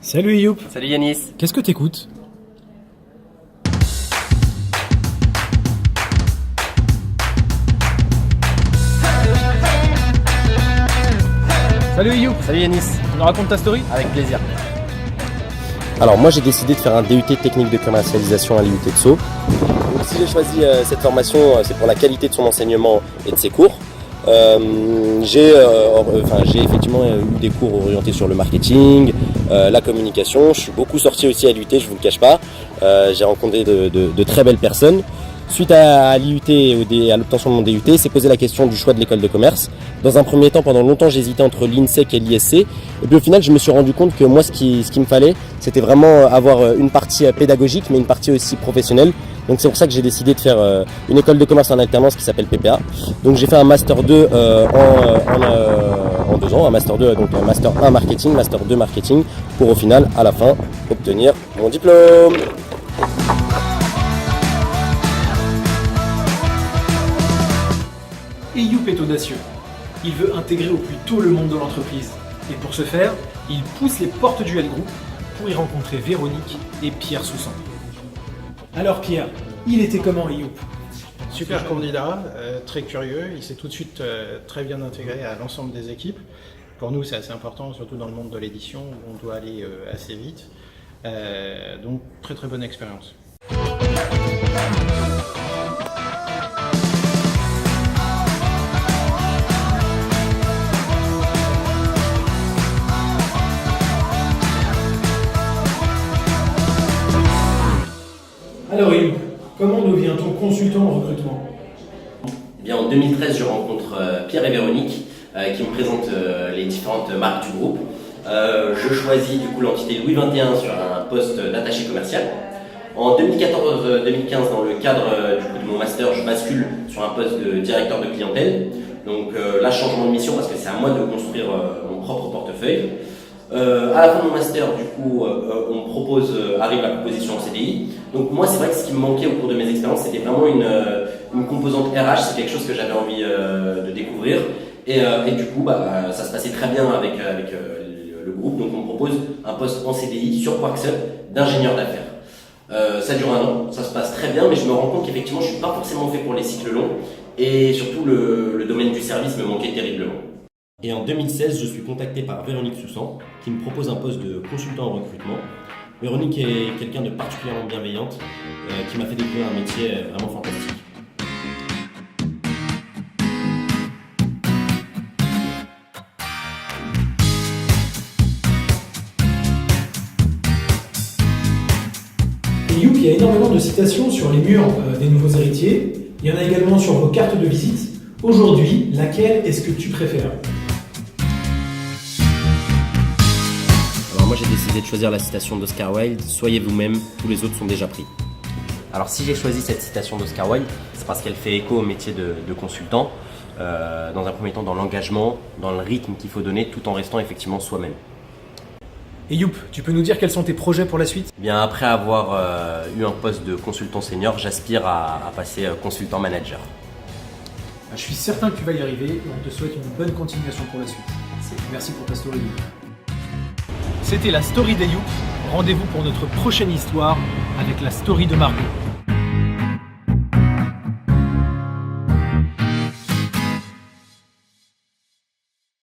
Salut Youp. Salut Yanis. Qu'est-ce que t'écoutes? Salut Youp. Salut Yanis. Tu nous racontes ta story? Avec plaisir. Alors moi j'ai décidé de faire un DUT technique de commercialisation à l'IUT de Sceaux. Donc si j'ai choisi cette formation, c'est pour la qualité de son enseignement et de ses cours. J'ai effectivement eu des cours orientés sur le marketing, la communication. Je suis beaucoup sorti aussi à l'IUT, je vous le cache pas. J'ai rencontré de très belles personnes. Suite à l'IUT et à l'obtention de mon DUT, c'est posé la question du choix de l'école de commerce. Dans un premier temps, pendant longtemps, j'hésitais entre l'INSEC et l'ISC. Et puis au final, je me suis rendu compte que moi, ce qui me fallait, c'était vraiment avoir une partie pédagogique, mais une partie aussi professionnelle. Donc c'est pour ça que j'ai décidé de faire une école de commerce en alternance qui s'appelle PPA. Donc j'ai fait un Master 2 en 2 ans, un Master 2, donc un Master 1 marketing, Master 2 marketing, pour au final, à la fin, obtenir mon diplôme. Et Youp est audacieux. Il veut intégrer au plus tôt le monde de l'entreprise. Et pour ce faire, il pousse les portes du L Group pour y rencontrer Véronique et Pierre Soussan. Alors Pierre, il était comment Youp? Super candidat, très curieux, il s'est tout de suite très bien intégré à l'ensemble des équipes. Pour nous c'est assez important, surtout dans le monde de l'édition où on doit aller assez vite. Donc très très bonne expérience. Alors Youp, comment devient-on consultant en recrutement? Eh bien, en 2013, je rencontre Pierre et Véronique qui me présentent les différentes marques du groupe. Je choisis du coup l'entité Louis XXI sur un poste d'attaché commercial. En 2014-2015, dans le cadre de mon master, je bascule sur un poste de directeur de clientèle. Donc là, changement de mission parce que c'est à moi de construire mon propre portefeuille. À la fin de mon master, du coup, arrive la proposition en CDI. Donc moi, c'est vrai que ce qui me manquait au cours de mes expériences, c'était vraiment une composante RH. C'est quelque chose que j'avais envie de découvrir. Et du coup, ça se passait très bien avec le groupe. Donc on me propose un poste en CDI sur Quaxel d'ingénieur d'affaires. Ça dure 1 an, ça se passe très bien, mais je me rends compte qu'effectivement, je suis pas forcément fait pour les cycles longs. Et surtout, le domaine du service me manquait terriblement. Et en 2016, je suis contacté par Véronique Soussan qui me propose un poste de consultant en recrutement. Véronique est quelqu'un de particulièrement bienveillante qui m'a fait découvrir un métier vraiment fantastique. Et Youp, il y a énormément de citations sur les murs des nouveaux héritiers. Il y en a également sur vos cartes de visite. Aujourd'hui, laquelle est-ce que tu préfères? Moi j'ai décidé de choisir la citation d'Oscar Wilde, « Soyez vous-même, tous les autres sont déjà pris ». Alors si j'ai choisi cette citation d'Oscar Wilde, c'est parce qu'elle fait écho au métier de consultant, dans un premier temps dans l'engagement, dans le rythme qu'il faut donner, tout en restant effectivement soi-même. Et Youp, tu peux nous dire quels sont tes projets pour la suite? Eh bien après avoir eu un poste de consultant senior, j'aspire à passer consultant manager. Je suis certain que tu vas y arriver et on te souhaite une bonne continuation pour la suite. Merci pour ta story Youp. C'était la story des Youp. Rendez-vous pour notre prochaine histoire avec la story de Margot.